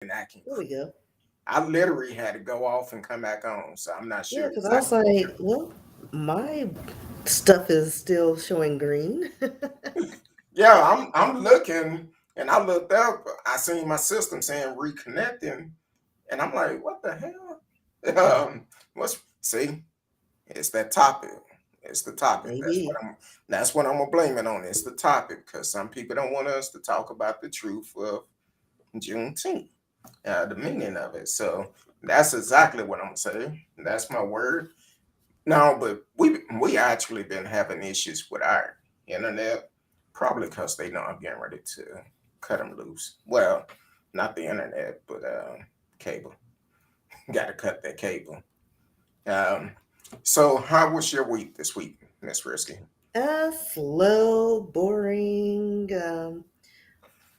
and acting. There we go. I literally had to go off and come back on, so I'm not Yeah, sure because I was exactly. like, well, my stuff is still showing green. Yeah, I'm looking, and I looked up. I seen my system saying reconnecting, and I'm like, what the hell? What's see? It's that topic. It's the topic. Maybe. That's what I'm gonna blame it on. It's the topic because some people don't want us to talk about the truth of Juneteenth, the meaning of it. So that's exactly what I'm gonna say. That's my word. No, but we actually been having issues with our internet, probably because they know I'm getting ready to cut them loose. Well, not the internet, but cable. Got to cut that cable. Um, so how was your week this week, Miss Risky? Slow, boring,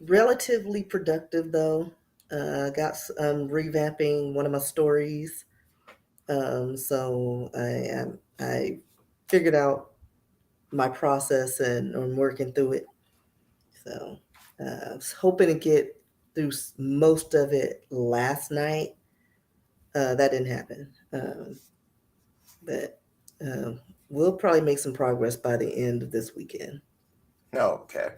relatively productive though. Got revamping one of my stories. So I figured out my process and I'm working through it. So I was hoping to get through most of it last night. That didn't happen. But um, we'll probably make some progress by the end of this weekend. No, okay.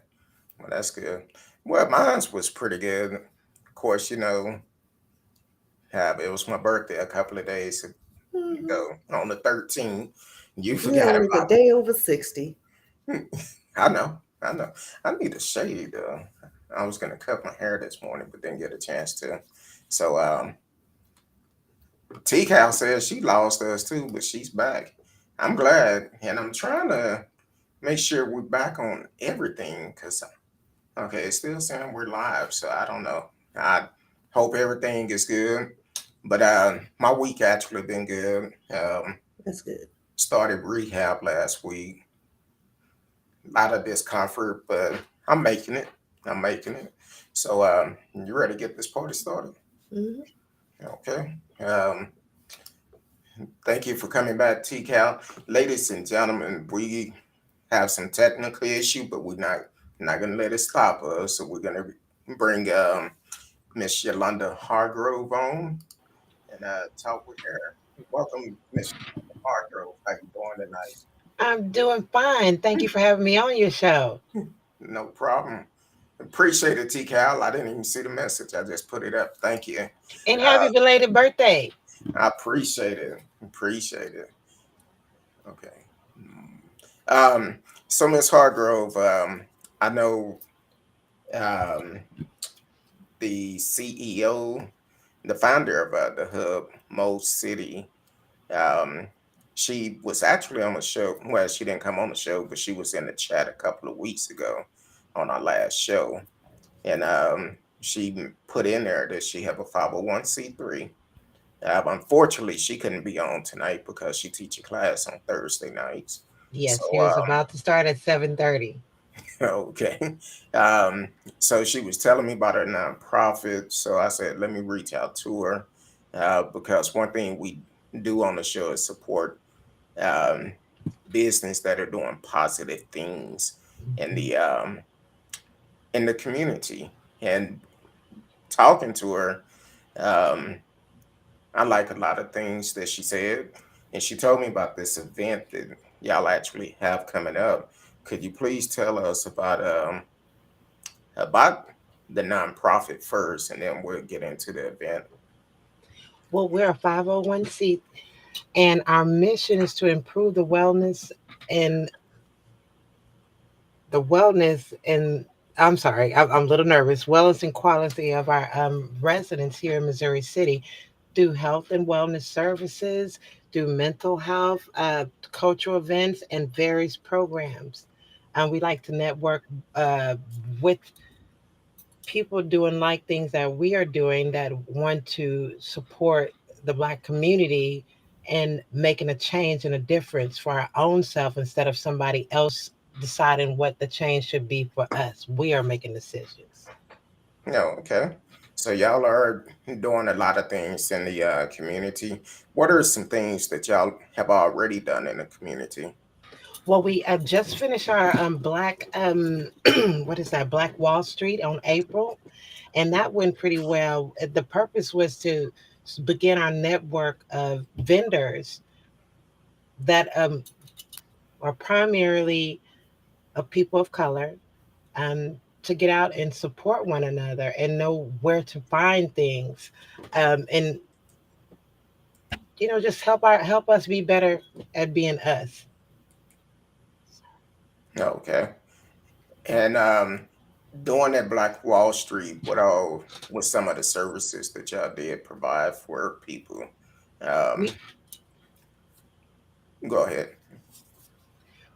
Well, that's good. Well, mine's was pretty good. Of course, it was my birthday a couple of days Hmm. ago on the 13th. You Yeah, forgot like a about day over 60. me. I know. I know. I need a shade. I was gonna cut my hair this morning, but didn't get a chance to. So T Cal says she lost us too, but she's back. I'm glad, and I'm trying to make sure we're back on everything because okay, it's still saying we're live, so I don't know. I hope everything is good. But my week actually been good. That's good. Started rehab last week. A lot of discomfort, but I'm making it. I'm making it. So you ready to get this party started? Hmm. Okay. Thank you for coming back, T Cal. Ladies and gentlemen, we have some technical issue, but we're not gonna let it stop us. So we're gonna bring Miss Yolanda Hargrove on and talk with her. Welcome, Miss Hargrove. How you doing tonight? I'm doing fine. Thank you for having me on your show. No problem. Appreciate it, T Cal. I didn't even see the message. I just put it up. Thank you. And happy belated birthday. I appreciate it. Appreciate it. Okay. So Miss Hargrove, I know um, the CEO, the founder of the Hub, Mo City. Um, she was actually on the show. Well, she didn't come on the show, but she was in the chat a couple of weeks ago on our last show, and she put in there that she have a 501(c)(3). Unfortunately, she couldn't be on tonight because she teach a class on Thursday nights. So Yes, yours about to start at 7:30. okay. Um, so she was telling me about her nonprofit. So I said, let me reach out to her because one thing we do on the show is support um, business that are doing positive things in Mhm. the community. And talking to her, um, I like a lot of things that she said, and she told me about this event that y'all actually have coming up. Could you please tell us about the nonprofit first, and then we'll get into the event? Well, we're a 501c, and our mission is to improve and the wellness and I'm sorry, I'm a little nervous. Wellness and quality of our residents here in Missouri City through health and wellness services, through mental health, cultural events, and various programs. We like to network uh, with people doing like things that we are doing that want to support the Black community and making a change and a difference for our own self instead of somebody else deciding what the change should be for us. We are making decisions. No, okay. So y'all are doing a lot of things in the community. What are some things that y'all have already done in the community? Well, we just finished our Black what is that, Black Wall Street on April, and that went pretty well. The purpose was to begin our network of vendors that are primarily of people of color, to get out and support one another and know where to find things, and just help us be better at being us. Okay. And during that Black Wall Street, what all was some of the services that y'all did provide for people? Um, We Go ahead.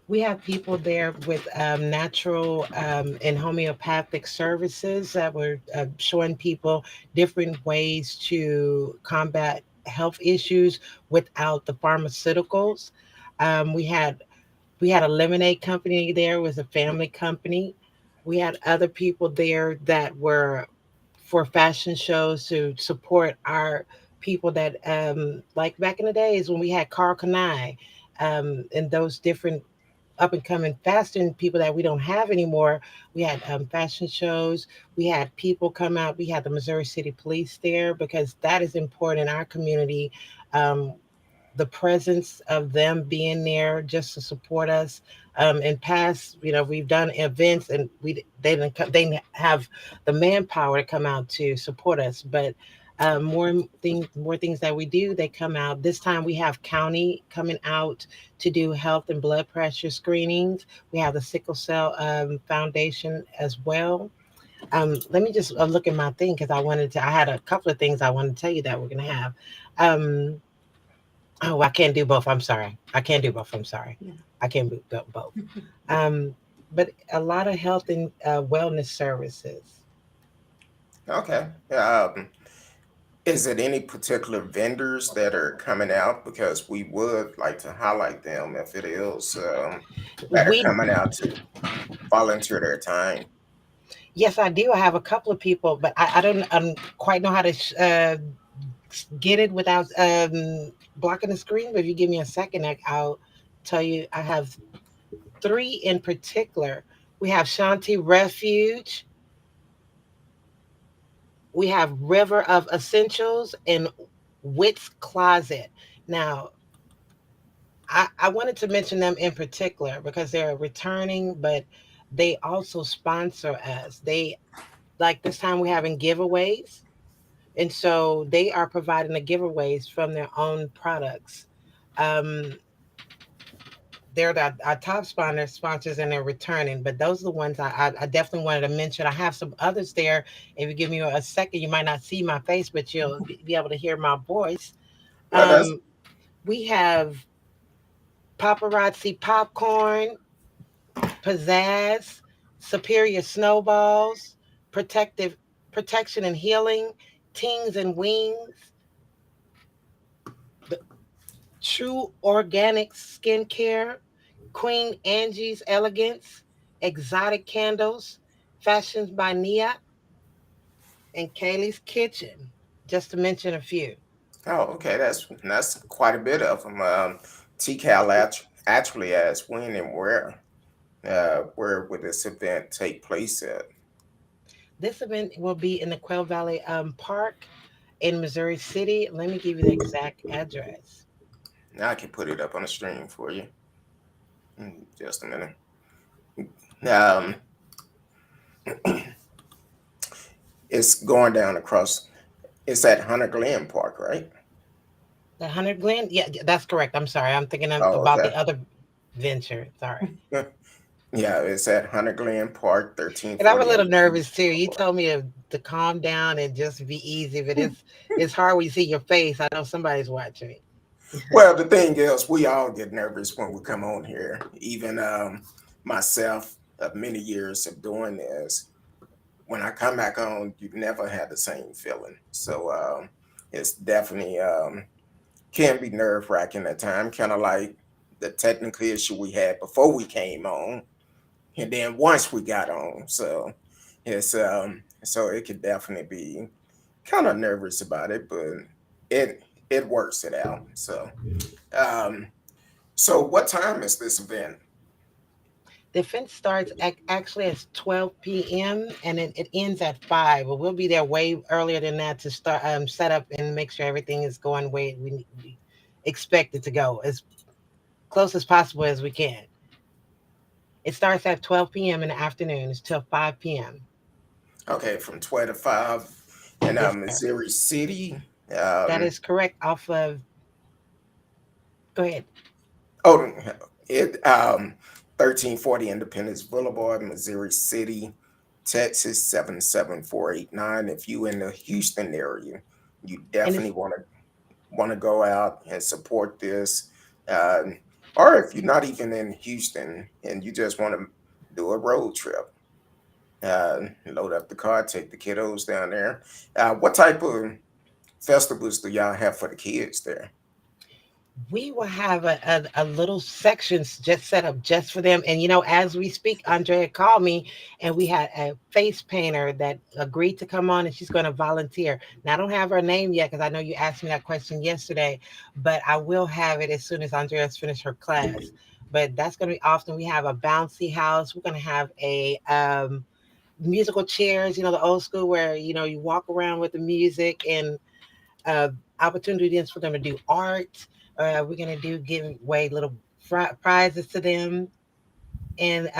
we have people there with natural and homeopathic services that were showing people different ways to combat health issues without the pharmaceuticals. Um, we had we had a lemonade company there. It was a family company. We had other people there that were for fashion shows to support our people that like back in the days when we had Carl Kanai, and those different up and coming fashion people that we don't have anymore. We had fashion shows. We had people come out. We had the Missouri City Police there because that is important in our community. Um, the presence of them being there just to support us. In past, we've done events and they didn't have the manpower to come out to support us, but more things that we do, they come out. This time we have county coming out to do health and blood pressure screenings. We have the sickle cell foundation as well. Let me just look at my thing because I had a couple of things I wanted to tell you that we're gonna have. Um, Oh, I can't do both. I'm sorry. I can't do both. I'm sorry. Yeah. I can't do both. Um, but a lot of health and wellness services. Okay. Is it any particular vendors that are coming out? Because we would like to highlight them if it is that are We, coming out to volunteer their time. yes, I do. I have a couple of people, but I don't quite know how to get it without blocking the screen. But if you give me a second, I'll tell you. I have three in particular. We have Shanti Refuge. We have River of Essentials and Wit's Closet. Now, I wanted to mention them in particular because they're returning, but they also sponsor us. They like this time we're having giveaways, and so they are providing the giveaways from their own products. Um, they're our top sponsors, and they're returning. But those are the ones I definitely wanted to mention. I have some others there. If you give me a second, you might not see my face, but you'll be able to hear my voice. No, that's Um, we have paparazzi popcorn, pizzazz, superior snowballs, protective protection and healing, teens and wings, the true organic skincare, Queen Angie's Elegance, exotic candles, fashions by Nia, and Kaylee's Kitchen, just to mention a few. oh, okay. That's quite a bit of them. TCal actually asks when and where would this event take place at? This event will be in the Quail Valley Park in Missouri City. Let me give you the exact address. Now I can put it up on the stream for you. Just a minute. Um, it's going down across. It's at Hunter Glen Park, right? The 100 Glen? Yeah, that's correct. I'm sorry. I'm thinking Oh, about okay. the other venture. Sorry. Yeah, it's at Hunter Glen Park, And I'm a little 1348 nervous East too. You Boulevard. told me to calm down and just be easy, but it's hard when you see your face. I know somebody's watching me. Well, the thing is, we all get nervous when we come on here. Even myself, of many years of doing this, when I come back on, you never had the same feeling. So it's definitely can be nerve wracking at times, kind of like the technical issue we had before we came on, and then once we got on. So so it could definitely be kind of nervous about it, but it works it out. Um, so what time is this event? The event starts actually at 12 p.m. and it ends at 5. But we'll be there way earlier than that to start set up and make sure everything is going way we expect it to go as close as possible as we can. It starts at 12 p.m. in the afternoon. It's till 5 p.m. Okay, from 12 to 5 in Yes, sir. Missouri City. That Um, is correct. Off of, go ahead. oh, it 1340 Independence Boulevard, Missouri City, Texas 77489. If you in the Houston area, you And definitely it's want to go out and support this. Um, or if you're not even in Houston and you just want to do a road trip, load up the car, take the kiddos down there. What type of festivals do y'all have for the kids there? we will have a little sections just set up just for them. And as we speak, Andrea called me and we had a face painter that agreed to come on and she's going to volunteer. Now I don't have her name yet because I know you asked me that question yesterday, but I will have it as soon as Andrea's finished her class. But that's going to be often. We have a bouncy house. We're going to have a musical chairs, the old school where you walk around with the music, and uh, opportunities for them to do art. We're gonna do give away little prizes to them, and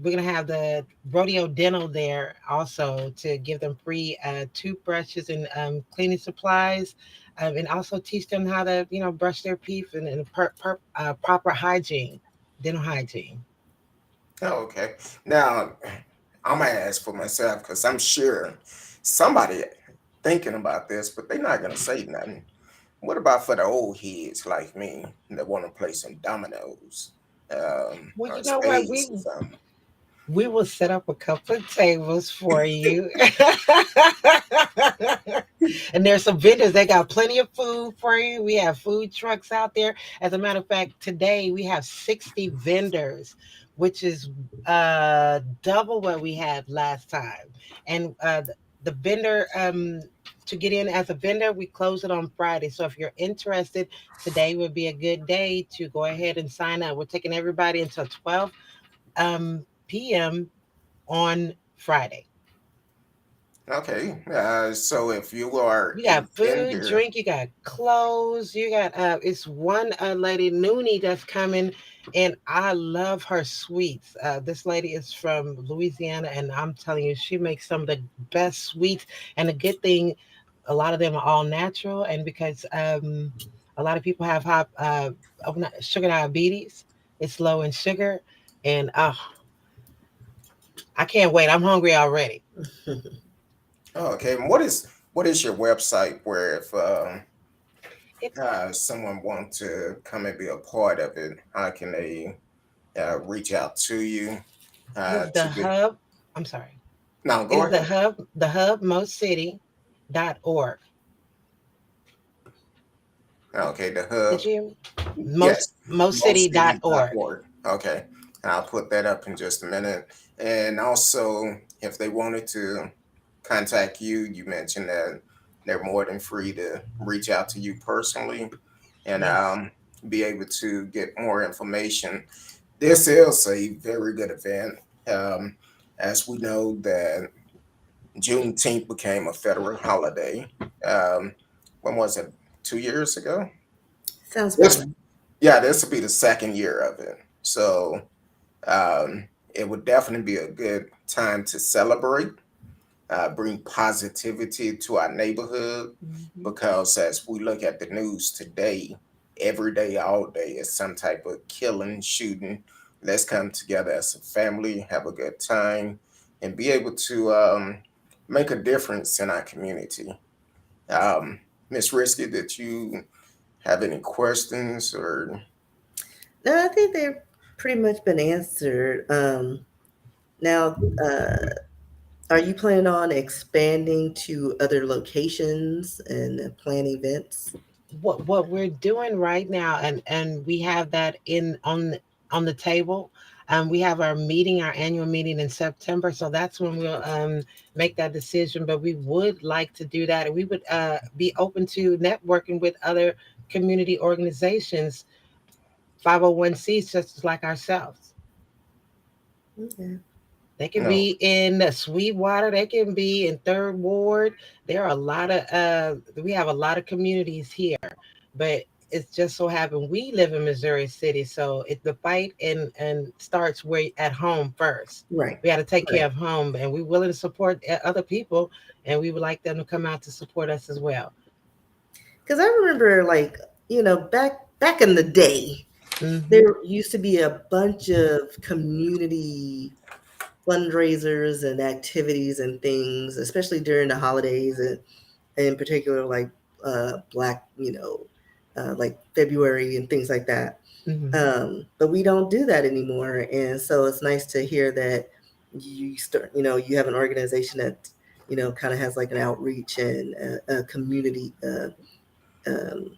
we're gonna have the rodeo dental there also to give them free toothbrushes and cleaning supplies, and also teach them how to brush their teeth and proper hygiene, dental hygiene. Oh, okay. Now, I'm gonna ask for myself because I'm sure somebody thinking about this, but they're not gonna say nothing. What about for the old heads like me that want to play some dominoes, Well, or you know what? spades We or something? we will set up a couple of tables for you. And there's some vendors, they got plenty of food for you. We have food trucks out there. As a matter of fact, today we have 60 vendors, which is double what we had last time. And the vendor, to get in as a vendor, we close it on Friday. So if you're interested, today would be a good day to go ahead and sign up. We're taking everybody until 12 p.m. on Friday. Okay. So if you are You a got food, vendor, drink, you got clothes, you got it's one lady Noonie that's coming, and I love her sweets. This lady is from Louisiana, and I'm telling you, she makes some of the best sweets. And the good thing, a lot of them are all natural, and because a lot of people have high sugar diabetes, it's low in sugar, and I can't wait. I'm hungry already. oh, okay. And what is your website where if It someone wants to come and be a part of it, how can they reach out to you is the to get? hub. I'm sorry. Now, It go is ahead. the hub mostcity.org. Okay, the Did hub. you hear me? Yes, Mostcity.org. mostcity.org. Okay, I'll put that up in just a minute. And also, if they wanted to contact you, you mentioned that they're more than free to reach out to you personally and Yes. be able to get more information. This is a very good event. Um, as we know that Juneteenth became a federal holiday. Um, when was it? 2 years ago? Sounds about This right. Yeah, this will be the second year of it. So um, it would definitely be a good time to celebrate, bring positivity to our neighborhood, Mhm. because as we look at the news today, every day, all day, is some type of killing, shooting. Let's come together as a family, have a good time, and be able to make a difference in our community. Um, Miss Risky, did you have any questions or? No, I think they've pretty much been answered. Now, are you planning on expanding to other locations and plan events? What we're doing right now, and we have that in on the table. We have our meeting, our annual meeting in September, so that's when we'll make that decision. But we would like to do that, and we would be open to networking with other community organizations, 501(c)s, just like ourselves. Okay. They can No, be in Sweetwater. They can be in Third Ward. There are a lot of we have a lot of communities here, but it's just so happened we live in Missouri City, so it the fight and starts where at home first. Right. We got to take care Right. of home, and we're willing to support other people, and we would like them to come out to support us as well. Because I remember, like, back in the day, Hmm. there used to be a bunch of community fundraisers and activities and things, especially during the holidays, and in particular, like Black, like February and things like that. Hmm. But we don't do that anymore, and so it's nice to hear that you have an organization that kind of has like an outreach and a community um,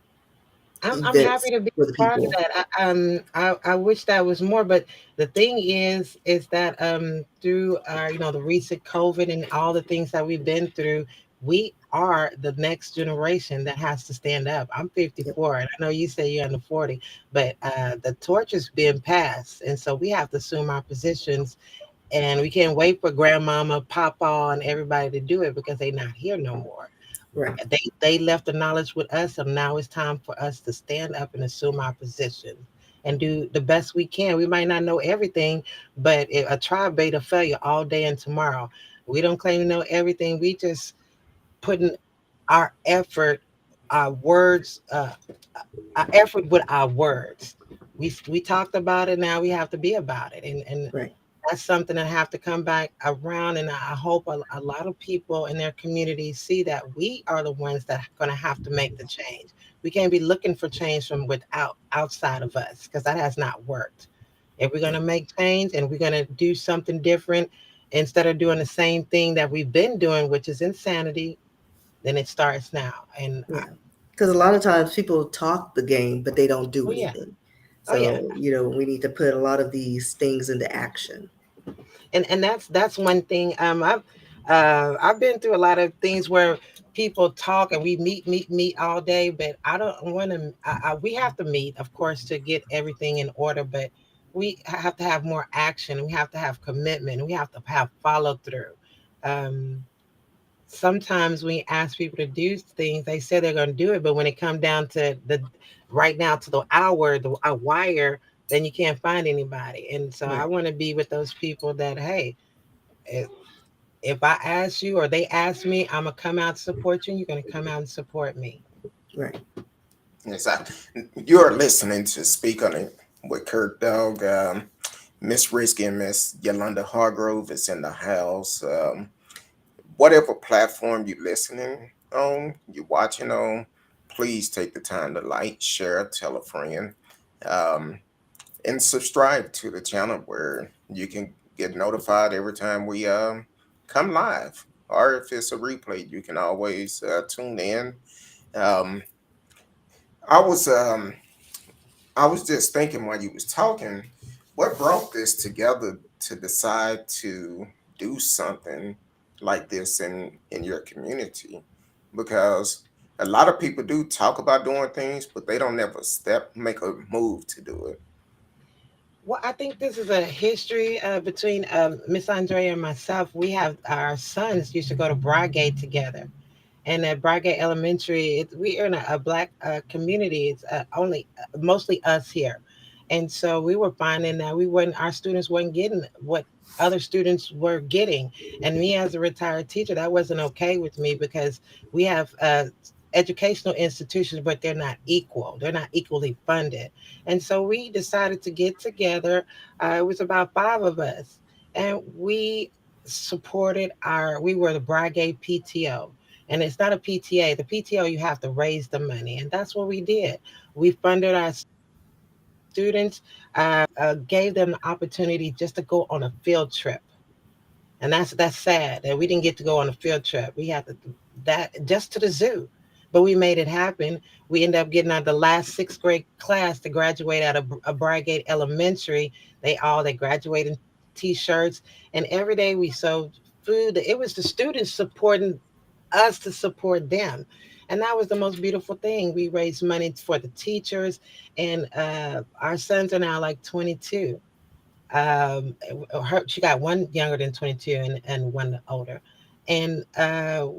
I'm events happy to be for the part of people. that. I wish that was more, but the thing is that through our the recent COVID and all the things that we've been through, we are the next generation that has to stand up. I'm Yep. 54, and I know you say you're under 40, but the torch is being passed, and so we have to assume our positions, and we can't wait for grandmama, papa, and everybody to do it because they're not here no more. Right. They left the knowledge with us, and now it's time for us to stand up and assume our position and do the best we can. We might not know everything, but a tribe bait a failure all day and tomorrow. We don't claim to know everything. We just putting our effort, our words, our effort with our words. We talked about it. Now we have to be about it, and Right. that's something that have to come back around. And I hope a lot of people in their community see that we are the ones that are going to have to make the change. We can't be looking for change from without outside of us because that has not worked. If we're going to make change and we're going to do something different instead of doing the same thing that we've been doing, which is insanity, then it starts now. And Yeah. Because a lot of times people talk the game, but they don't do oh yeah, anything. oh yeah. So, we need to put a lot of these things into action. And that's one thing. I've been through a lot of things where people talk and we meet all day, but I don't want to. We have to meet, of course, to get everything in order, but we have to have more action. We have to have commitment. We have to have follow through. Um, Sometimes when you ask people to do things, they say they're going to do it, but when it comes down to the right now to the hour, the a wire, then you can't find anybody. And so I Right. want to be with those people that, hey, if, if I ask you or they ask me, I'm gonna come out to support you, and you're gonna come out and support me. Right. exactly. You're listening to Speak on It with Kurt Dog. Miss Risky and Miss Yolanda Hargrove is in the house. Whatever platform you're listening on, you're watching on, please take the time to like, share, tell a friend, um, and subscribe to the channel where you can get notified every time we come live. Or if it's a replay, you can always tune in. Um, I was um, I was just thinking while you was talking, what brought this together to decide to do something like this in your community? Because a lot of people do talk about doing things, but they don't ever make a move to do it. Well, I think this is a history between Miss Andrea and myself. We have our sons used to go to Brigade together, and at Brigade Elementary, we are in a black community. It's only mostly us here, and so we were finding that we weren't our students weren't getting what other students were getting, and me as a retired teacher, that wasn't okay with me because we have educational institutions, but they're not equal. They're not equally funded, and so we decided to get together. It was about five of us, and we supported our. We were the Brigade PTO, and it's not a PTA. The PTO, you have to raise the money, and that's what we did. We funded our students, gave them the opportunity just to go on a field trip, and that's sad that we didn't get to go on a field trip. We had to that just to the zoo, but we made it happen. We ended up getting out the last sixth grade class to graduate out of a Brigade Elementary. They graduated in t-shirts, and every day we sold food. It was the students supporting us to support them. And that was the most beautiful thing. We raised money for the teachers, and our sons are now like 22. She got one younger than 22 and one older. And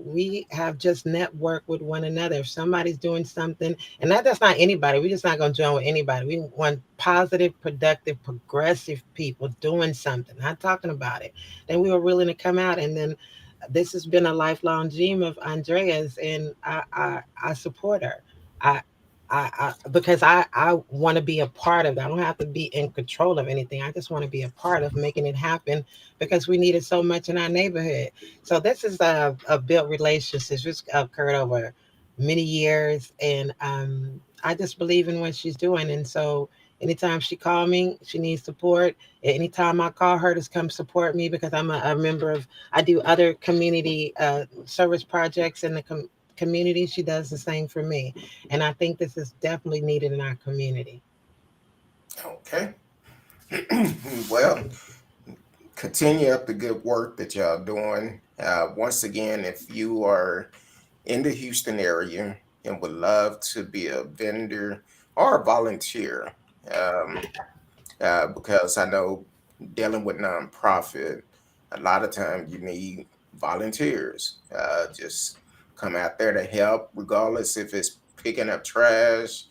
we have just networked with one another. If somebody's doing something, and that's not anybody, we're just not going to join with anybody. We want positive, productive, progressive people doing something, not talking about it. Then we were willing to come out. And then this has been a lifelong dream of Andrea's, and I support her. I, because I want to be a part of that. I don't have to be in control of anything. I just want to be a part of making it happen because we need it so much in our neighborhood. So this is a built relationships which occurred over many years, and I just believe in what she's doing. And so anytime she call me, she needs support. Anytime I call her to come support me, because I'm a member of, I do other community service projects in the community. She does the same for me, and I think this is definitely needed in our community. Okay. Well, continue up the good work that y'all doing. Once again, if you are in the Houston area and would love to be a vendor or a volunteer, um, because I know dealing with nonprofit, a lot of times you need volunteers. Just come out there to help, regardless if it's picking up trash,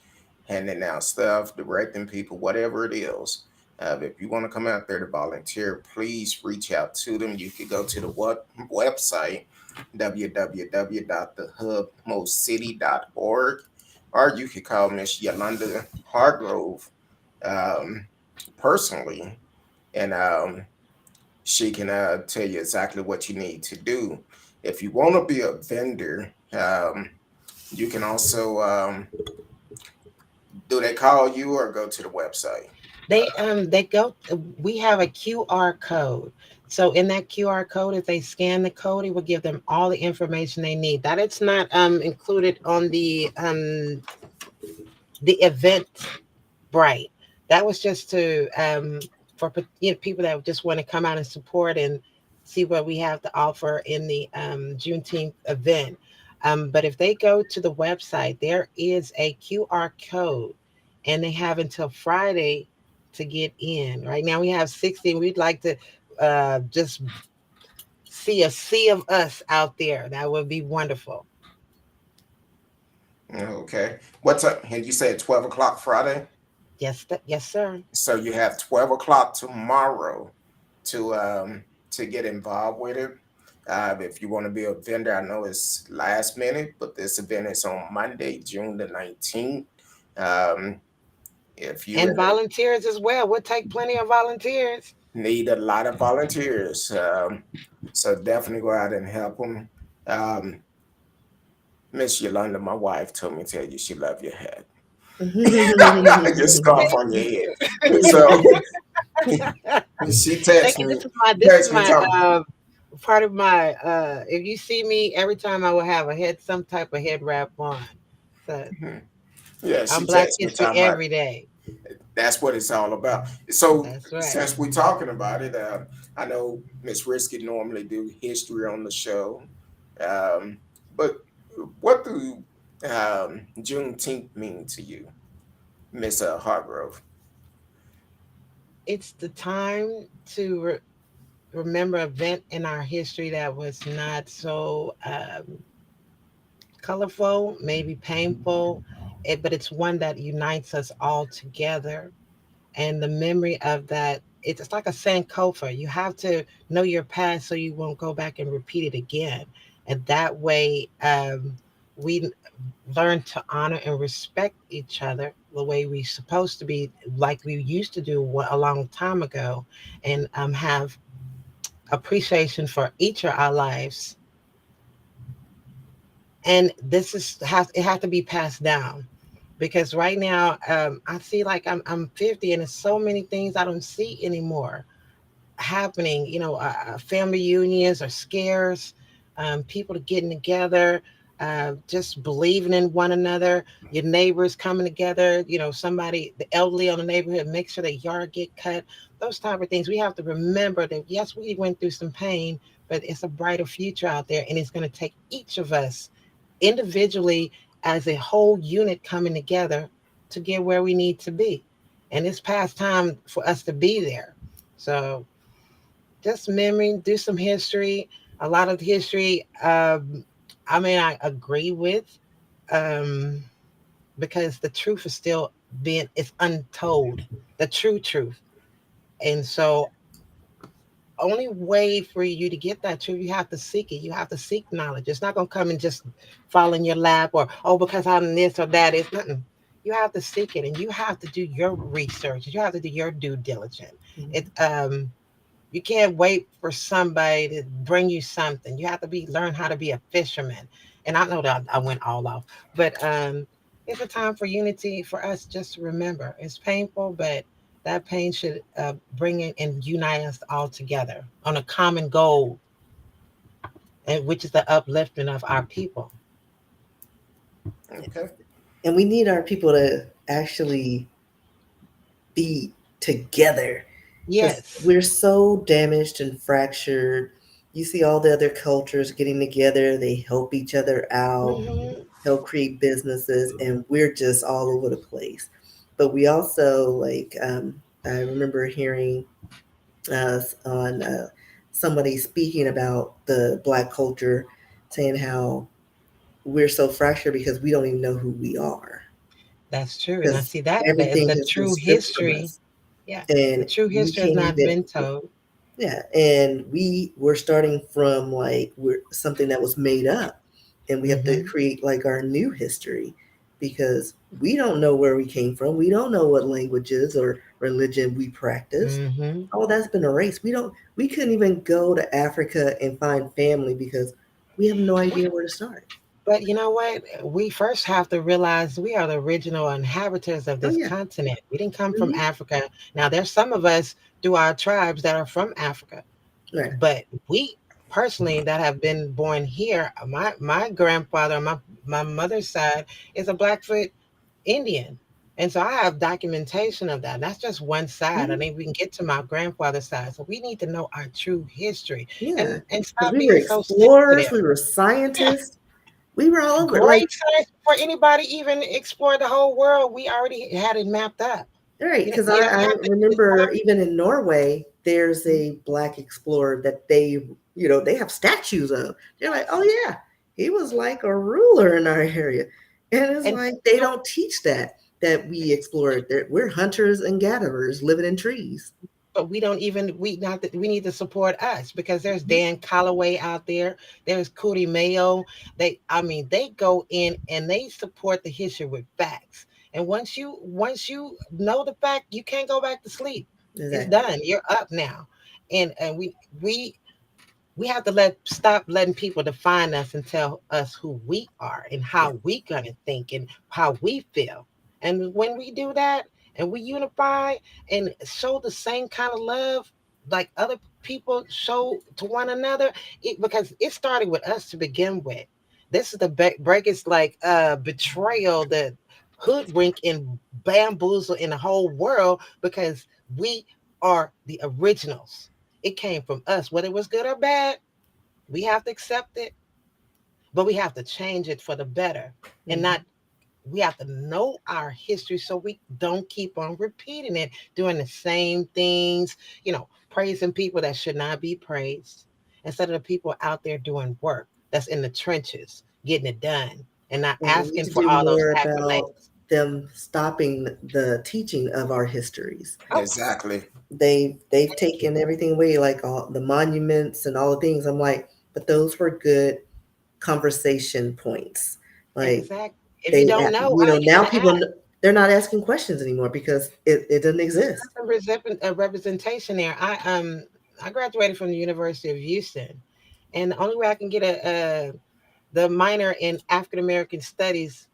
handing out stuff, directing people, whatever it is. If you want to come out there to volunteer, please reach out to them. You can go to the website www.thehubmostcity.org, or you could call Miss Yolanda Hargrove um, personally, and she can tell you exactly what you need to do. If you want to be a vendor, you can also do they call you or go to the website? They go. We have a QR code. So in that QR code, if they scan the code, it will give them all the information they need. That it's not included on the event. Right. That was just to for people that just want to come out and support and see what we have to offer in the Juneteenth event. But if they go to the website, there is a QR code, and they have until Friday to get in. Right now we have 60. We'd like to just see a sea of us out there. That would be wonderful. Okay. What's up? And you said 12 o'clock Friday, Yes, yes, sir. so you have 12 o'clock tomorrow to get involved with it. If you want to be a vendor, I know it's last minute, but this event is on Monday, June the 19th. Um, if you And volunteers as well. We'll take plenty of volunteers. need a lot of volunteers, so definitely go out and help them. Um, Miss Yolanda, my wife, told me to tell you she love your hat, your scarf Thank on your you. head. So she Thank texted you. me, This is my talking. part of my if you see me every time I will have a head some type of head wrap on. So Mhm. Yeah, I'm she Black texted me History talking about every day. that's what it's all about. So That's right. since we're talking about it, I know Miss Risky normally do history on the show, um, but what do Juneteenth mean to you, Miss Hargrove? It's the time to remember an event in our history that was not so colorful, maybe painful, but it's one that unites us all together. And the memory of that, it's like a sankofa. You have to know your past so you won't go back and repeat it again. And that way, we learn to honor and respect each other the way we're supposed to be, like we used to do a long time ago, and have appreciation for each of our lives. And this is has it has to be passed down, because right now I see like I'm 50, and there's so many things I don't see anymore happening. Family unions are scarce. People are getting together, just believing in one another. Your neighbors coming together. Somebody, the elderly on the neighborhood, make sure their yard get cut. Those type of things. We have to remember that yes, we went through some pain, but it's a brighter future out there, and it's going to take each of us individually as a whole unit coming together to get where we need to be. And it's past time for us to be there. So just memory, do some history. A lot of history, I mean, I agree with, um, because the truth is still being, it's untold, the true truth. And so only way for you to get that truth, you have to seek it. You have to seek knowledge. It's not gonna come and just fall in your lap, or oh, because I'm this or that. It's nothing. You have to seek it, and you have to do your research. You have to do your due diligence. It Mhm. You can't wait for somebody to bring you something. You have to learn how to be a fisherman. And I know that I went all off, but it's a time for unity, for us just to remember. It's painful, but that pain should bring in and unite us all together on a common goal, and which is the uplifting of our people. Okay. And we need our people to actually be together because Yes. we're so damaged and fractured. You see all the other cultures getting together, they help each other out, Hmm. help create businesses, and we're just all over the place. But we also, like, I remember hearing on somebody speaking about the Black culture, saying how we're so fractured because we don't even know who we are That's true. And I because see that is everything the has been true stripped from history. us. Yeah. The And true we history has can't not even, been told. yeah, and we're starting from like we're something that was made up, and we have to Hmm. create like our new history because we don't know where we came from. We don't know what languages or religion we practice. Hmm. All that's been erased. We couldn't even go to Africa and find family because we have no idea where to start. But you know what? We first have to realize we are the original inhabitants of Oh this yeah. continent. We didn't come from Hmm. Africa. Now, there's some of us through our tribes that are from Africa, Right. but we personally that have been born here, my grandfather on my mother's side is a Blackfoot Indian. And so I have documentation of that. That's just one side. I Hmm. think we can get to my grandfather's side. So we need to know our true history, Yeah, and because stop we were being so explorers, sensitive. we were scientists, we were all over. Like, Great science before anybody even explored the whole world. We already had it mapped up. right, You know, because you don't I have to remember discover. even in Norway, there's a black explorer that they have statues of. They're like, oh Yes. yeah, he was like a ruler in our area, and it's And like they so, don't teach that we explored. That we're hunters and gatherers living in trees. but we don't even we need to support us, because there's Mhm. Dan Calloway out there. There's Cootie Mayo. They go in and they support the history with facts. And once you know the fact, you can't go back to sleep. It's Exactly. done. You're up now. And we we have to stop letting people define us and tell us who we are and Yeah. how we gonna think and how we feel. And when we do that and we unify and show the same kind of love like other people show to one another, because it started with us to begin with. This is the biggest like betrayal, the hoodwink and bamboozle in the whole world, because we are the originals. It came from us, whether it was good or bad. We have to accept it, but we have to change it for the better. And not, Mhm. we have to know our history so we don't keep on repeating it, doing the same things, praising people that should not be praised, instead of the people out there doing work that's in the trenches, getting it done, and not And we need asking to for do all those more about accolades. them stopping the teaching of our histories. Oh, Exactly. They've thank you. taken everything away, like all the monuments and all the things. I'm like, but those were good conversation points. Like Exactly. If you don't know, why are you now going to people ask? they're not asking questions anymore because it doesn't There's exist. some representation there. I graduated from the University of Houston, and the only way I can get the minor in African American Studies,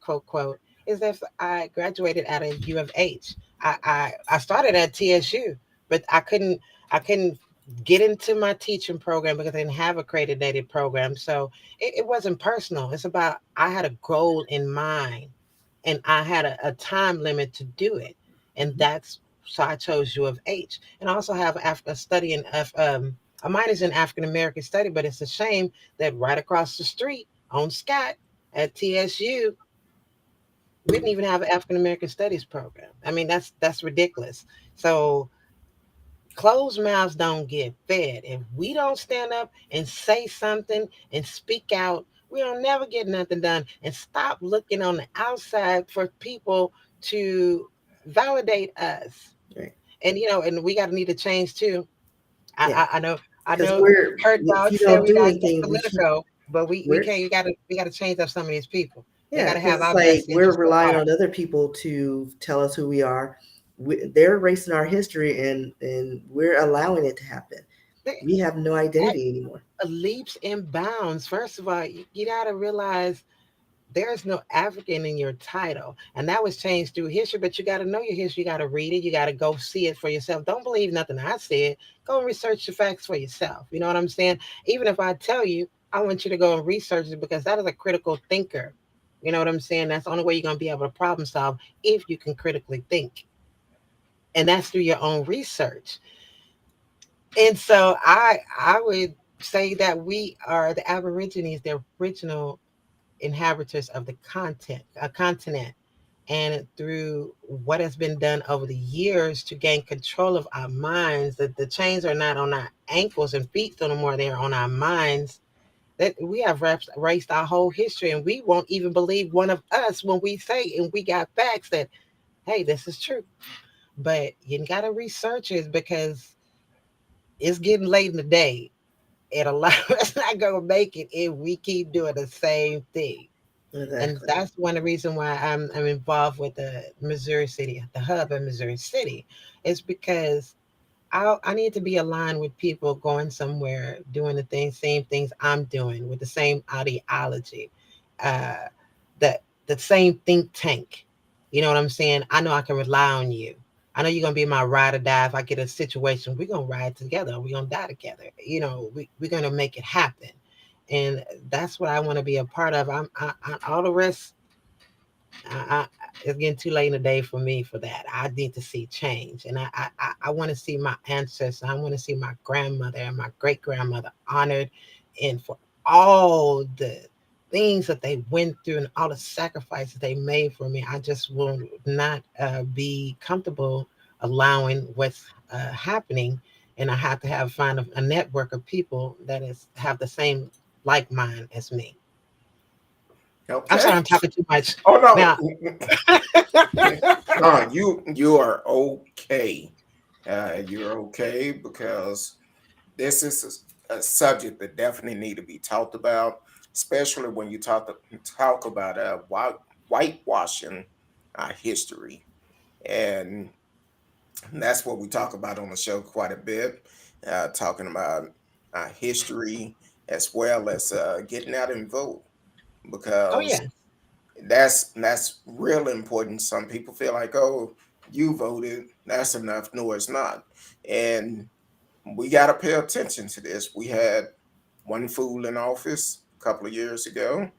quote quote, is if I graduated at a U of H. I started at TSU, but I couldn't get into my teaching program because I didn't have a accredited program. So it wasn't personal. It's about, I had a goal in mind, and I had a time limit to do it, and Mhm. that's so I chose U of H, and I also have a study in a minors in African American study. But it's a shame that right across the street on Scott at TSU, we didn't even have an African American studies program. I mean, that's ridiculous. So Closed mouths don't get fed. If we don't stand up and say something and speak out, we don't never get nothing done. And stop looking on the outside for people to validate us. Right. And and we gotta need to change too. Yeah. I Because know we're Kurt if Dog you said don't we do gotta get anything, political, but we we're can't. We gotta change up some of these people. They yeah, gotta because have it's our like best we're interest at relying heart. on other people to tell us who we are. They're erasing our history, and we're allowing it to happen. They, We have no identity anymore. leaps and bounds. First of all, you gotta realize there's no African in your title. And that was changed through history, but you got to know your history. You got to read it. You got to go see it for yourself. Don't believe nothing I said. Go and research the facts for yourself. You know what I'm saying? Even if I tell you, I want you to go and research it because that is a critical thinker. You know what I'm saying? That's the only way you're going to be able to problem solve if you can critically think. And that's through your own research. And so I would say that we are the Aborigines, the original inhabitants of the continent, and through what has been done over the years to gain control of our minds, that the chains are not on our ankles and feet no more, they're on our minds, that we have erased our whole history, and we won't even believe one of us when we say and we got facts that, hey, this is true. But you gotta research it because it's getting late in the day, and a lot of us not gonna make it if we keep doing the same thing. And Exactly. that's one of the reasons why I'm involved with the Missouri City, the hub in Missouri City, is because I need to be aligned with people going somewhere, doing the same things I'm doing with the same ideology, uh, the same think tank. You know what I'm saying? I know I can rely on you. I know you're gonna be my ride or die. If I get a situation, we're gonna ride together. We're gonna die together. We're gonna make it happen, and that's what I want to be a part of. All the rest. I, it's getting too late in the day for me for that. I need to see change, and I want to see my ancestors. I want to see my grandmother and my great grandmother honored, and for all the things that they went through and all the sacrifices they made for me. I just will not be comfortable allowing what's happening, and I have to find a network of people that is have the same like mind as me. I'm sorry, Okay. I'm talking too much Oh now. no. No, you are okay. You're okay because this is a subject that definitely need to be talked about, especially when you talk about whitewashing our history, and that's what we talk about on the show quite a bit, talking about our history as well as getting out and vote Oh because yeah. that's real important. Some people feel like, oh, you voted, that's enough. No, it's not. And we got to pay attention to this. We had one fool in office a couple of years ago,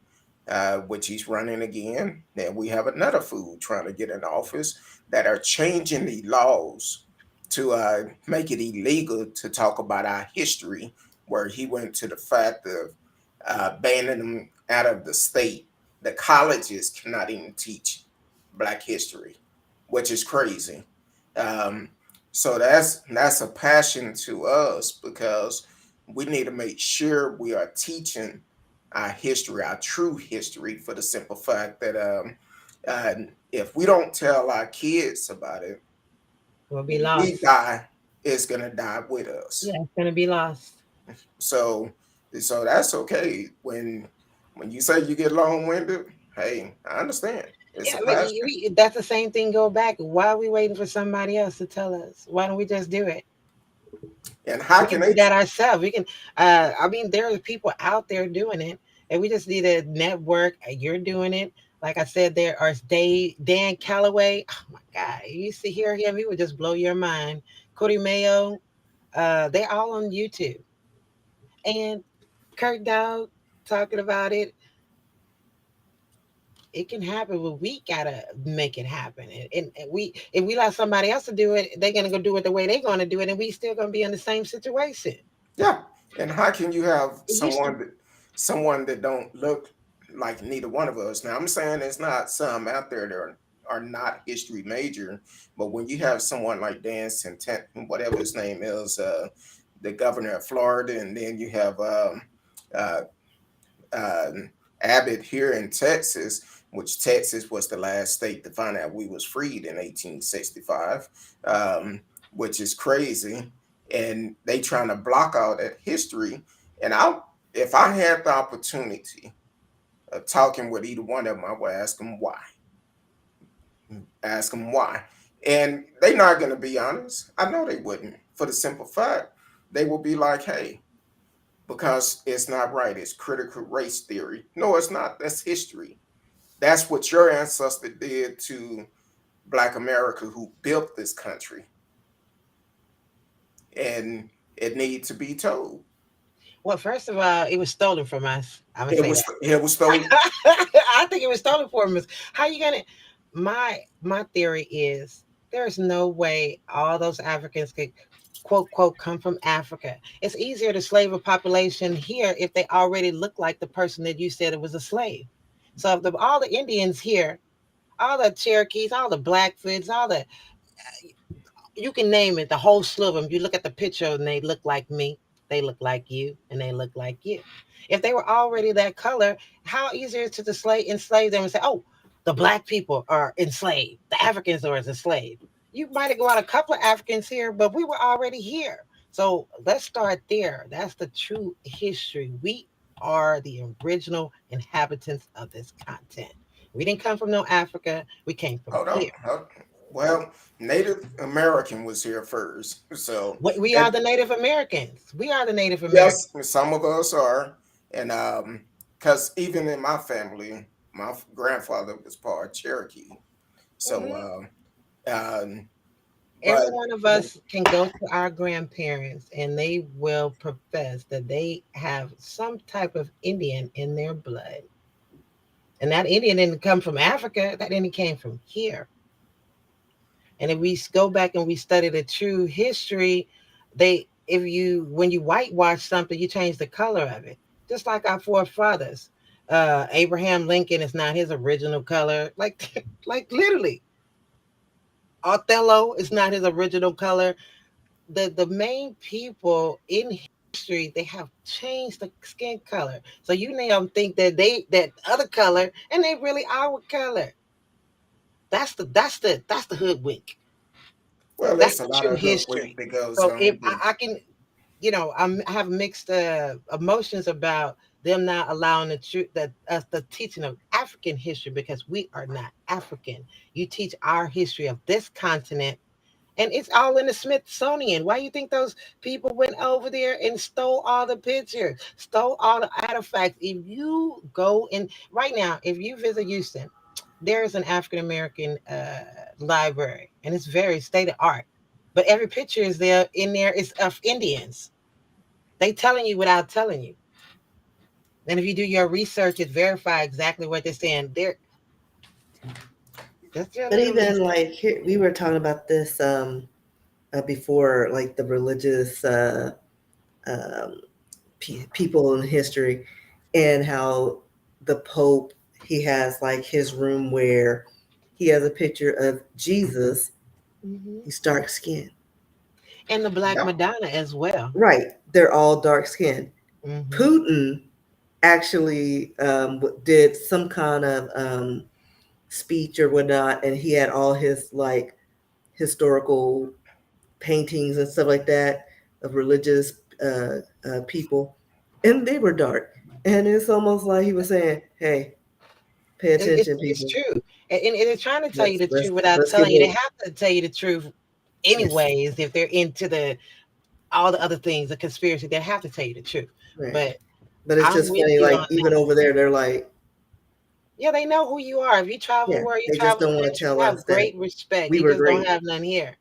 which he's running again. Then we have another fool trying to get in office that are changing the laws to make it illegal to talk about our history, where he went to the fact of banning them out of the state. The colleges cannot even teach Black history, which is crazy. Um, so that's a passion to us because we need to make sure we are teaching our history, our true history, for the simple fact that uh, if we don't tell our kids about it, Will be when we lost. die, it's gonna die with us. Yeah, it's gonna be lost. So so that's okay. When you say you get long winded, hey, I understand. It's Yeah, a but passion. that's the same thing. Go back. Why are we waiting for somebody else to tell us? Why don't we just do it? And how We can can do they? that ourselves. We can. I mean, there are people out there doing it, and we just need a network. You're doing it. Like I said, there are Dan Calloway. Oh my God, you used to hear him. He would just blow your mind. Cody Mayo. They're all on YouTube. And Kirk Dowd talking about it. It can happen, but we gotta make it happen. And we, if we allow somebody else to do it, they're gonna go do it the way they're gonna do it, and we still gonna be in the same situation. Yeah. And how can you have It used to, someone that don't look like neither one of us? Now I'm saying it's not some out there that are not history major, but when you have someone like Dan Santan, whatever his name is, the governor of Florida, and then you have uh, uh, Abbott here in Texas, which Texas was the last state to find out we was freed in 1865, which is crazy. And they trying to block out that history. And if I had the opportunity of talking with either one of them, I would ask them why. Ask them why. And they're not going to be honest. I know they wouldn't. For the simple fact, they will be like, hey, because it's not right. It's critical race theory. No, it's not. That's history. That's what your ancestor did to Black America, who built this country, and it needs to be told. Well, first of all, it was stolen from us. I'm gonna It say was that. it was stolen. I think it was stolen from us. How you gonna? My theory is there's no way all those Africans could quote quote come from Africa. It's easier to slave a population here if they already look like the person that you said it was a slave. So if all the Indians here, all the Cherokees, all the Blackfoots, all the you can name it, the whole slew of them. You look at the picture and they look like me, they look like you, and they look like you. If they were already that color, how easier is it to enslave them and say, oh, the black people are enslaved, the Africans are enslaved. You might have got a couple of Africans here, but we were already here. So let's start there. That's the true history. We are the original inhabitants of this continent. We didn't come from no Africa. We came from Hold on. here. Well, Native American was here first, so We are and the Native Americans. We are the Native Americans. yes, some of us are, and because even in my family, my grandfather was part Cherokee. So, Hmm. um, Every but one of us can go to our grandparents and they will profess that they have some type of Indian in their blood. And that Indian didn't come from Africa, that Indian came from here. And if we go back and we study the true history, if you when you whitewash something, you change the color of it. Just like our forefathers. Abraham Lincoln is not his original color. Like like literally. Othello is not his original color. The main people in history, they have changed the skin color. So you now think that that other color and they really our color. That's the hoodwink. well, That's there's a the lot true of hoodwink history. that goes So if on. I can, I have mixed emotions about them not allowing the truth that us the teaching of African history because we are not African. You teach our history of this continent, and it's all in the Smithsonian. Why you think those people went over there and stole all the pictures, stole all the artifacts? If you go in right now, if you visit Houston, there is an African American library, and it's very state of art. But every picture is there in there is of Indians. They telling you without telling you. And if you do your research, it verify exactly what they're saying. That's your But little even history. like here, we were talking about this before, like the religious um, people in history, and how the Pope, he has like his room where he has a picture of Jesus. Hmm. He's dark skinned. And the Black Yep. Madonna as well. Right. They're all dark skinned. Hmm. Putin actually did some kind of speech or whatnot, and he had all his like historical paintings and stuff like that of religious people, and they were dark. And it's almost like he was saying, "Hey, pay attention, It's people. true, and they're trying to tell you Let's the let's truth without let's give telling you. They it." have to tell you the truth Yes, anyways. If they're into the all the other things, the conspiracy, they have to tell you the truth. right. But But it's I'm just with funny. you Like on even that. over there, they're like, Yeah, they know who you are. If you travel the yeah, world, you they just travel the don't want to country, tell you have us that great respect. we You were just don't great. have none here.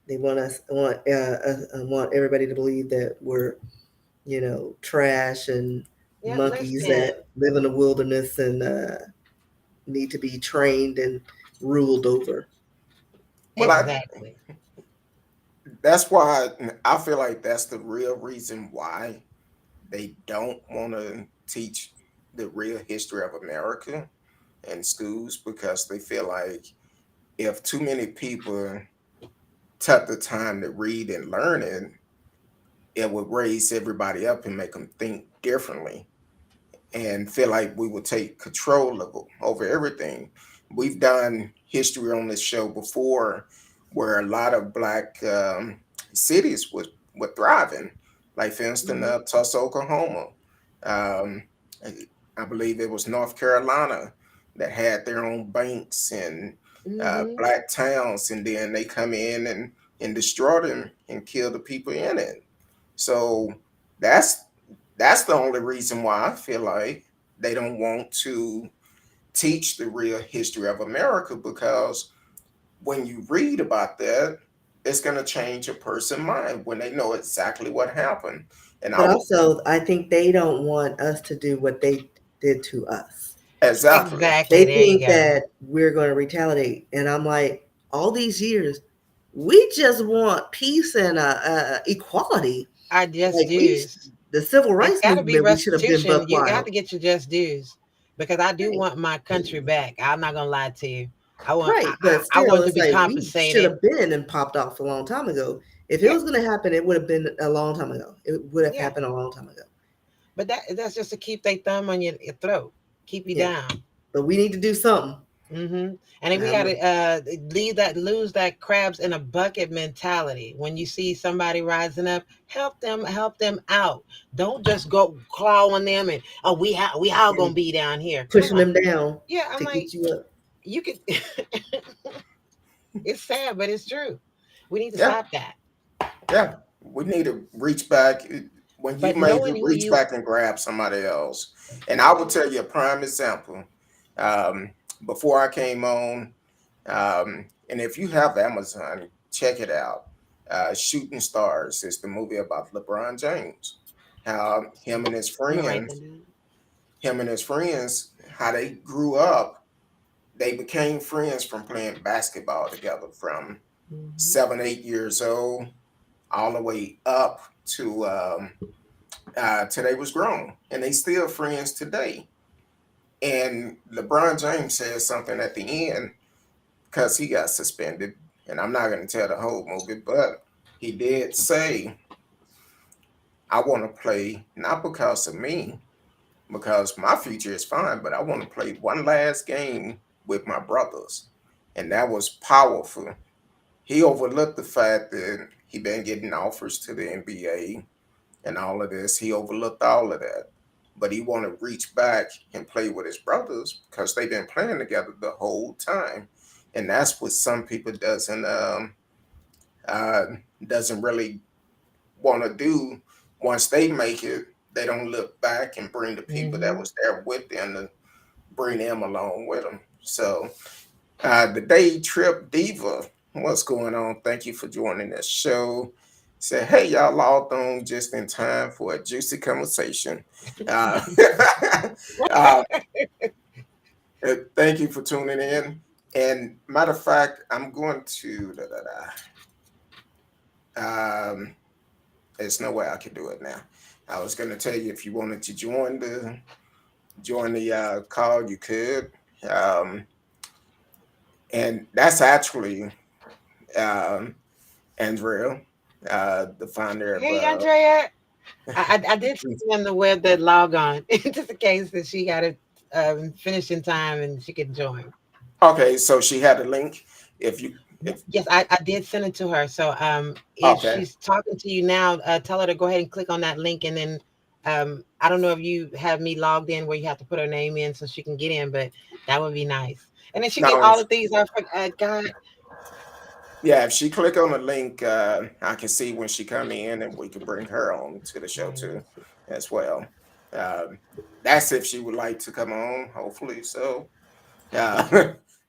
They want everybody to believe that we're, trash and Yeah, monkeys listen. that live in the wilderness and need to be trained and ruled over. Well, Exactly. that's why I feel like that's the real reason why they don't want to teach the real history of America, in schools because they feel like if too many people took the time to read and learn it, it would raise everybody up and make them think differently and feel like we would take control over everything. We've done history on this show before where a lot of black cities were thriving, like for instance, Mhm. Tulsa, Oklahoma. Um, I believe it was North Carolina that had their own banks and Hmm. black towns, and then they come in and destroy them and kill the people in it. So that's that's the only reason why I feel like they don't want to teach the real history of America, because when you read about that, it's going to change a person's mind when they know exactly what happened. And I But would also, I think they don't want us to do what they did to us. exactly, Exactly. They There you think go. that we're going to retaliate, and I'm like, all these years, we just want peace and equality. Our just Like dues. the civil It's rights got to be movement, we should have been restitution. buck You got wild. to get your just dues, because I do Right. want my country back. I'm not gonna lie to you. I want Right, but I still, want to it's be like we should compensated. have been and popped off a long time ago. If it Yeah, was going to happen, it would have been a long time ago. It would have yeah. happened a long time ago. But that's just to keep their thumb on your throat, keep you Yeah, down. but we need to do something. And then we got Um, to lose that crabs in a bucket mentality. When you see somebody rising up, help them out. Don't just go clawing them and, oh, we all gonna and be down here. Come pushing on. them down Yeah, I'm to like, get you up. you could. It's sad, but it's true. We need to yeah, stop that. yeah. We need to reach back when you But made knowing to who reach you, back and grab somebody else. And I will tell you a prime example. Um, Before I came on, and if you have Amazon, check it out. Shooting Stars is the movie about LeBron James. How I'm gonna write that down. him and his friends, how they grew up. They became friends from playing basketball together from Hmm. 7, 8 years old all the way up till they was grown, and they still friends today. And LeBron James says something at the end because he got suspended, and I'm not going to tell the whole movie, but he did say, "I want to play not because of me, because my future is fine, but I want to play one last game with my brothers," and that was powerful. He overlooked the fact that he been getting offers to the NBA and all of this. He overlooked all of that. But he want to reach back and play with his brothers because they've been playing together the whole time. And that's what some people uh, doesn't really want to do. Once they make it, they don't look back and bring the people that Hmm. was there with them to bring them along with them. So the Day Trip Diva, what's going on? Thank you for joining this show. Say, hey, y'all logged on just in time for a juicy conversation. Uh, uh, Thank you for tuning in. And matter of fact, I'm going to, there's no way I can do it now. I was going to tell you if you wanted to join the call, you could. Um, and that's actually um, Andrea, the founder of Hey, Andrea. I did see on the web that log on, just in case that she got it finished in time and she could join. okay, so she had a link. If you if Yes, I did send it to her. So if Okay, she's talking to you now, tell her to go ahead and click on that link, and then I don't know if you have me logged in where you have to put her name in so she can get in, but that would be nice. And then she get now all the things I God. yeah, if she click on the link, I can see when she come in, and we can bring her on to the show Yeah, let too, me see. as well. Um, that's if she would like to come on. Hopefully so.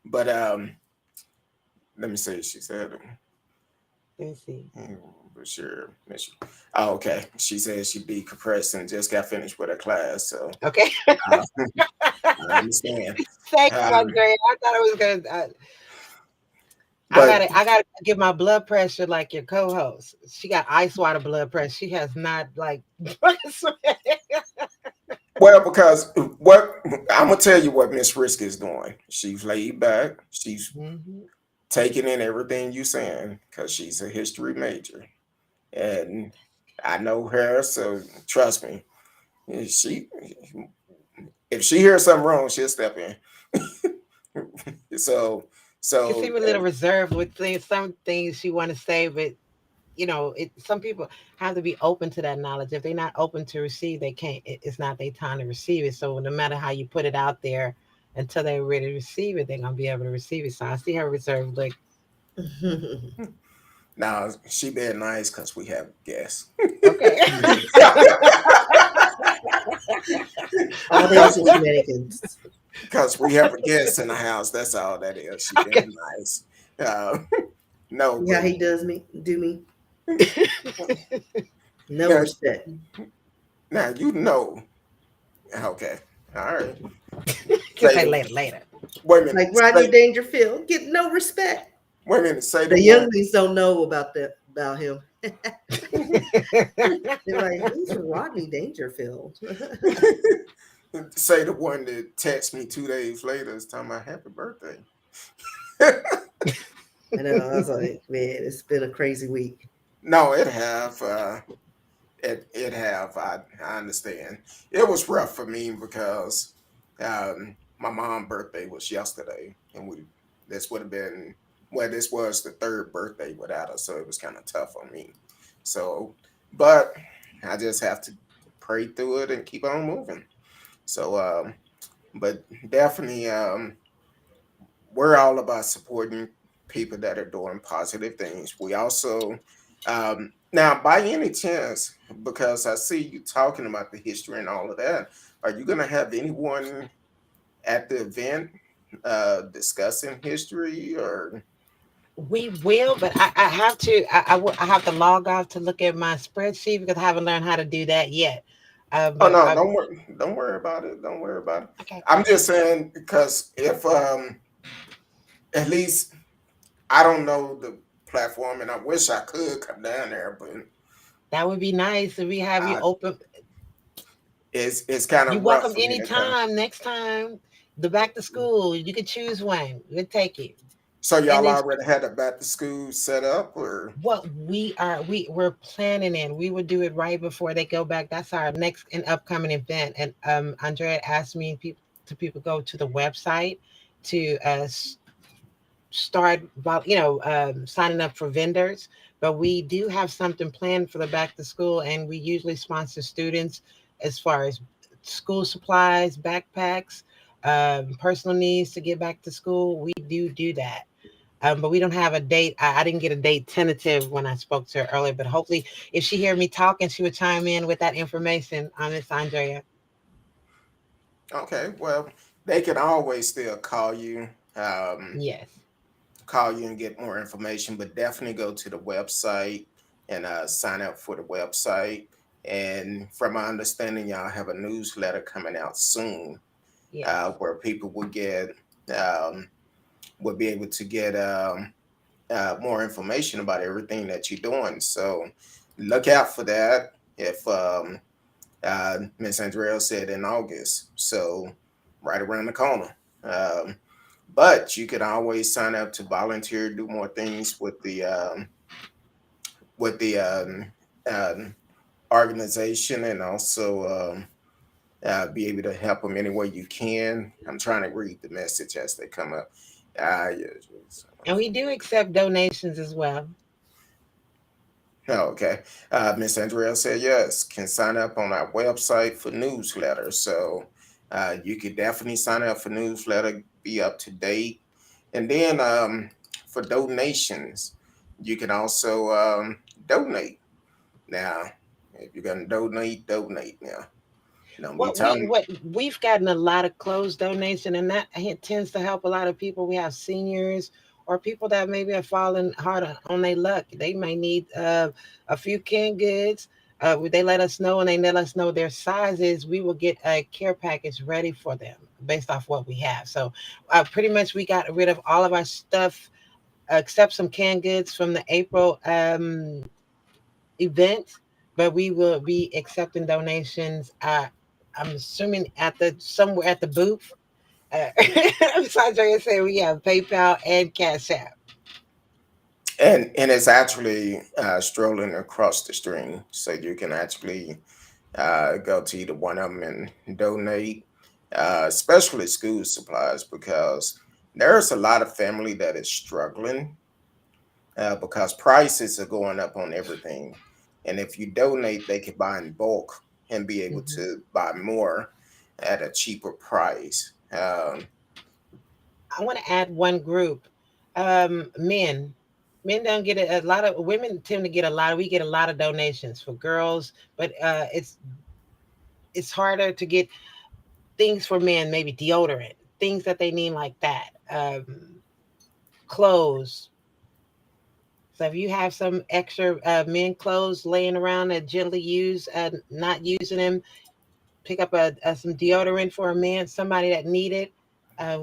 But let me see. She said, Let me see. for sure. Oh, okay. She said she decompressed and just got finished with her class, so Okay. uh, I understand. Thank you, Um, Andrea. I thought it was gonna. but I gotta give my blood pressure like your co-host. She got ice water blood pressure. She has not like. Well, because what I'm gonna tell you what Miss Risk is doing. She's laid back. She's Hmm. taking in everything you saying because she's a history major, and I know her, so trust me. She, if she hears something wrong, she'll step in. so, She so seemed a little reserved with things, some things she want to say, but some people have to be open to that knowledge. If they're not open to receive, they can't. It's not their time to receive it. So no matter how you put it out there, until they're ready to receive it, they're gonna be able to receive it. So I see her reserved look. now she being nice because we have guests. Okay. Yes. All the Because other we shenanigans. because we have a guest in the house. That's all that is. She Okay. being nice. Uh, no, See how but he does me? Do me? No now, respect. now you know. Okay, all right. Can Say say the later, later. wait a minute. Like Rodney Dangerfield, get no respect. Wait a minute. Say the The one. younglings don't know about that about him. They're like, who's Rodney Dangerfield? Say the one that texts me 2 days later is talking about happy birthday. I know. I was like, man, it's been a crazy week. No, it have. It have. I understand. It was rough for me because my mom's birthday was yesterday, and this would have been this was the third birthday without her, so it was kind of tough on me. So, but I just have to pray through it and keep on moving. So, but definitely, we're all about supporting people that are doing positive things. We also, now, by any chance, because I see you talking about the history and all of that, are you going to have anyone at the event discussing history or? We will, but I have to. I have to log off to look at my spreadsheet because I haven't learned how to do that yet. Oh But no, don't worry about it. Don't worry about it. okay, I'm just saying because if at least I don't know the platform, and I wish I could come down there, but that would be nice if we have you uh, open. it's kind You of rough welcome for me to come. anytime. Next time, the back to school, you can choose one. We'll take it. So And y'all it's already had a back to school set up, or what we're planning it. We would do it right before they go back. That's our next and upcoming event. And Andrea asked me people go to the website to start about signing up for vendors, but we do have something planned for the back to school, and we usually sponsor students as far as school supplies, backpacks, personal needs to get back to school. We do that. But we don't have a date. I didn't get a date tentative when I spoke to her earlier, but hopefully if she hear me talking, she would chime in with that information on Miss Andrea. okay, well, they can always still um, Yes. call you and get more information, but definitely go to the website and sign up for the website. And from my understanding, y'all have a newsletter coming out soon, Yes. where people um, will be able to get more information about everything that you're doing. So look out for that. If Miss Andrea said in August, so right around the corner. Um, but you can always sign up to volunteer, do more things with the um, organization, and also be able to help them any way you can. I'm trying to read the message as they come up. Yes. And we do accept donations as well. Oh, okay. Miss Andrea said yes, can sign up on our website for newsletters. So you could definitely sign up for newsletter, be up to date. And then for donations, you can also donate. Now, if you're gonna donate, donate now. Don't be telling. What we've gotten a lot of clothes donation, and that it tends to help a lot of people. We have seniors or people that maybe have fallen hard on their luck. They may need a few canned goods. They let us know, and they let us know their sizes. We will get a care package ready for them based off what we have. So pretty much we got rid of all of our stuff except some canned goods from the April event, but we will be accepting donations. I'm assuming at the somewhere at the booth. Sandra said we have PayPal and Cash App. And it's actually strolling across the stream, so you can actually go to either one of them and donate, especially school supplies, because there's a lot of family that is struggling because prices are going up on everything. And if you donate, they can buy in bulk and be able Mhm. to buy more at a cheaper price. I want to add one group. Men. Men don't get a lot of women tend to get a lot. We get a lot of donations for girls, but it's harder to get things for men. Maybe deodorant, things that they need like that. Clothes. So if you have some extra men clothes laying around that gently use, not using them, pick up some deodorant for a man, somebody that need it. Uh,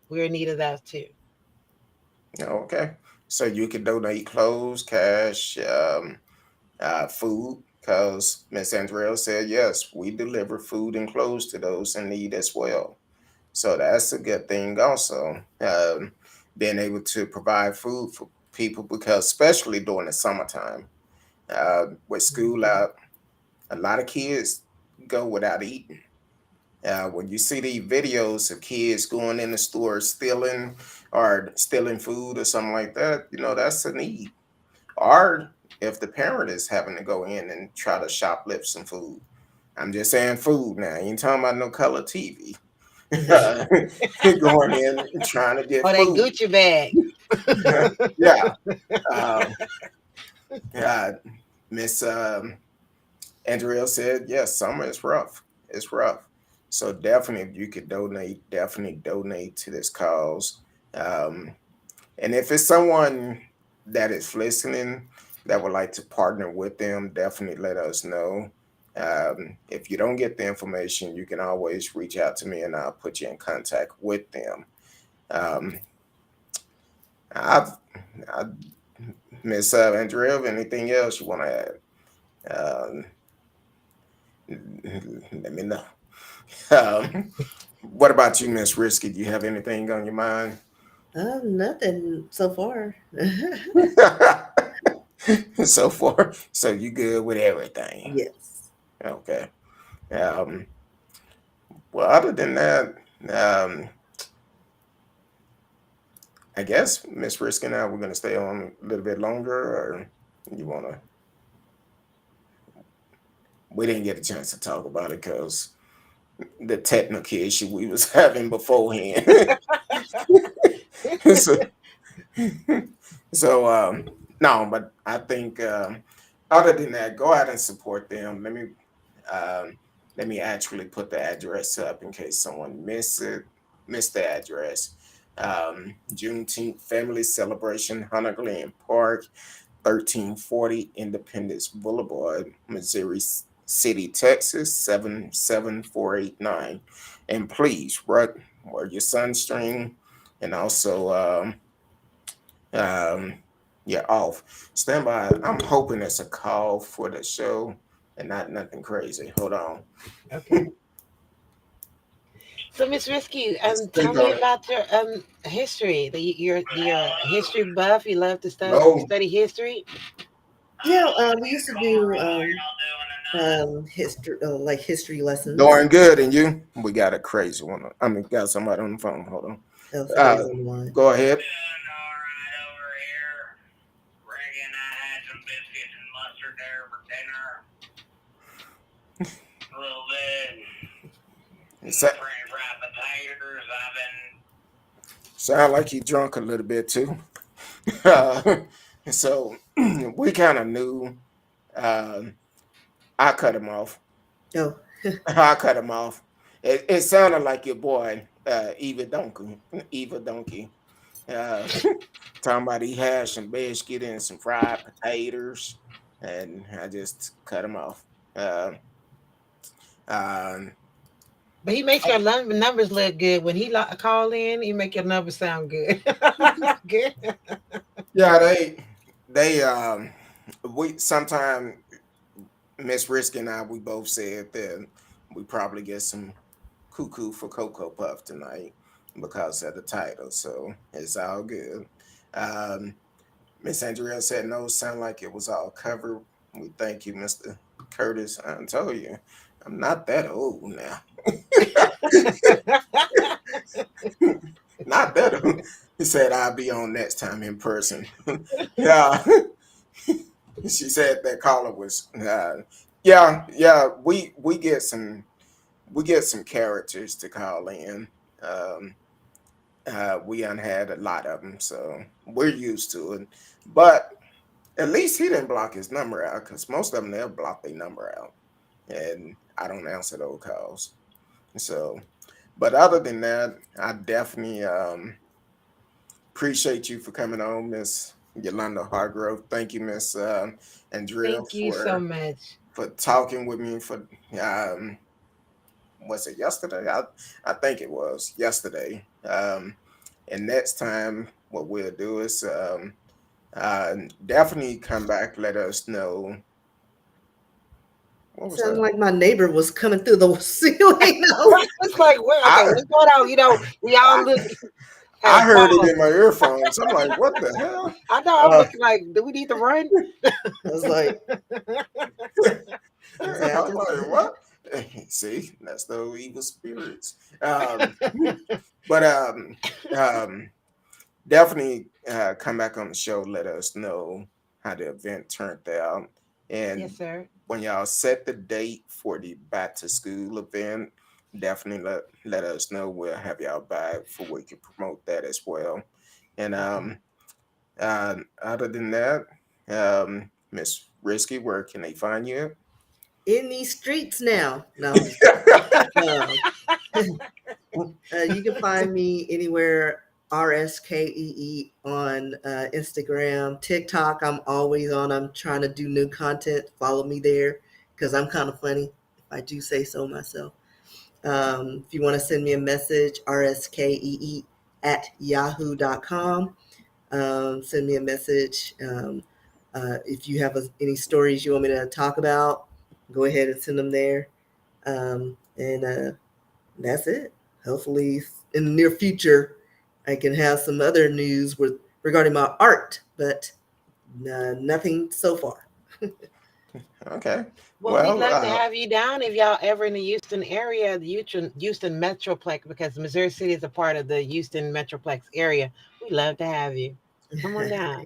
we're in need of that too. Okay. So you can donate clothes, cash, food, because Miss Andrea said, yes, we deliver food and clothes to those in need as well. So that's a good thing also. Being able to provide food for people, because especially during the summertime, with school Mhm. out, a lot of kids go without eating. When you see these videos of kids going in the store stealing or stealing food or something like that, that's a need. Or if the parent is having to go in and try to shoplift some food. I'm just saying food now. You ain't talking about no color TV. Going in and trying to get Or that food. Gucci bag. Yeah. Um, yeah. Miss Andrea said, yes, summer is rough. It's rough. So definitely, if you could donate, definitely donate to this cause. Um, and if it's someone that is listening that would like to partner with them, definitely let us know. If you don't get the information, you can always reach out to me and I'll put you in contact with them. Um, I've, I, Miss Andrea, anything else you want to add? Let me know. Um, what about you, Miss Risky? Do you have anything on your mind? Nothing so far. So far, so you good with everything? Yes. Okay. Um, well, other than that, um, I guess Miss Risky and I we're gonna stay on a little bit longer, or you wanna? We didn't get a chance to talk about it because the technical issue we was having beforehand. so, so no, but I think other than that, go out and support them. Um, let me actually put the address up in case someone missed the address. Juneteenth Family Celebration, Hunter Glen Park, 1340 Independence Boulevard, Missouri City, Texas, 77489. And please, wear your sunscreen and also um, you're off. Stand by. I'm hoping it's a call for the show and not nothing crazy. Hold on. Okay. So, Miss Risky, Let's tell think me on it. about your history. You're a history buff. You love to No, study history. Yeah, we used to do history, like history lessons. doing good. And you? We got a crazy one. I mean, got somebody on the phone. Hold on. Oh, Uh, somebody's on the line. go ahead. It sound like you drunk a little bit too. Uh, so we kind of knew. Um, I cut him off. Oh, I cut him off. It sounded like your boy, Eva Donkey. Eva Donkey. Uh, talking about he had some biscuit and some fried potatoes, and I just cut him off. Uh, um, But he makes your numbers look good. When he call in, he make your numbers sound good. Good. yeah, we sometimes Miss Risky and I we both said that we probably get some cuckoo for Cocoa Puff tonight because of the title. So it's all good. Um, Miss Andrea said no, sound like it was all covered. We thank you, Mr. Curtis. I told you, I'm not that old now. Not that old. He said I'll be on next time in person. Yeah. She said that caller was yeah, we get some characters to call in. Um we done had a lot of them, so we're used to it. But at least he didn't block his number out, because most of them they'll block their number out, and I don't answer those calls. So, but other than that, I definitely appreciate you for coming on, Miss Yolanda Hargrove. Thank you, Miss Andrea, Thank you so much. for talking with me for um was it yesterday? I think it was yesterday. And next time what we'll do is definitely come back, let us know. What was Sounded that? like my neighbor was coming through the ceiling. It's like, well, okay, I what's going on? We all I, look I have heard it paused. in my earphones. I'm like, what the hell? I know I'm Uh, looking like, do we need to run? I was like, I said, I I'm just, like, what? See, that's the evil spirits. But um, definitely come back on the show. Let us know how the event turned out, Yes, and sir. when y'all set the date for the back to school event, definitely let us know. We'll have y'all back for we can promote that as well. And Okay. other than that, Miss Risky, where can they find you? in these streets now. No, I'm just uh, you can find me anywhere RSKEE on Instagram, TikTok. I'm always on. I'm trying to do new content. Follow me there because I'm kind of funny, if I do say so myself. If you want to send me a message, RSKEE at yahoo.com. Send me a message. If you have any stories you want me to talk about, go ahead and send them there. And that's it. Hopefully, in the near future, I can have some other news regarding my art, but nothing so far. Okay. Well, we'd Well, love to have you down if y'all ever in the Houston area, the Houston Metroplex, because Missouri City is a part of the Houston Metroplex area. We'd love to have you. Come on down.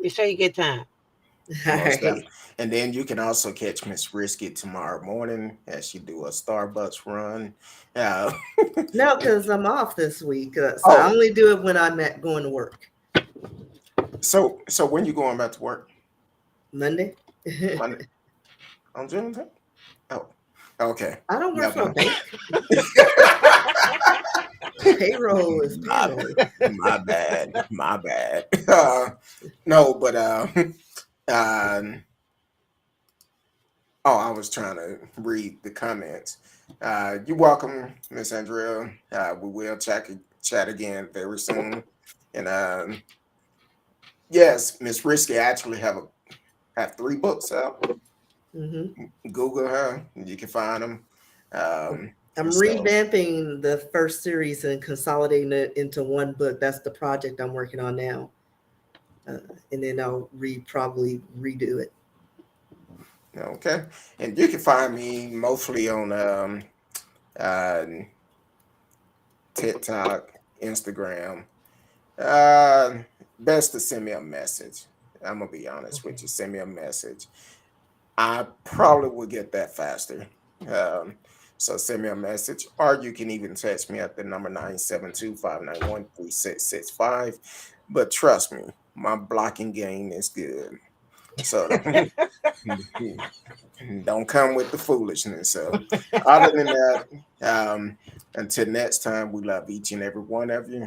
We show you a good time. All most right. definitely. And then you can also catch Miss Risky tomorrow morning as she do a Starbucks run. Uh, No, because I'm off this week, so I oh, only do it when I'm at going to work. so when you going back to work? Monday. Monday on Juneteenth? Oh, okay. I don't work Never for a mind. bank. Payroll is my, payroll. my bad. My bad. No, but um, oh, I was trying to read the comments. You're welcome, Miss Andrea. We will chat again very soon. And yes, Miss Risky actually have 3 books out. Hmm. Google her, you can find them. I'm So revamping the first series and consolidating it into one book. That's the project I'm working on now, uh, and then I'll probably redo it. okay, and you can find me mostly on uh, TikTok, Instagram. Uh, Best to send me a message. I'm gonna be honest with Okay. you. Send me a message. I probably will get that faster. Um, so send me a message, or you can even text me at the number 972-591-3665. But trust me, my blocking game is good. So don't come with the foolishness. So other than that, until next time, we love each and every one of you.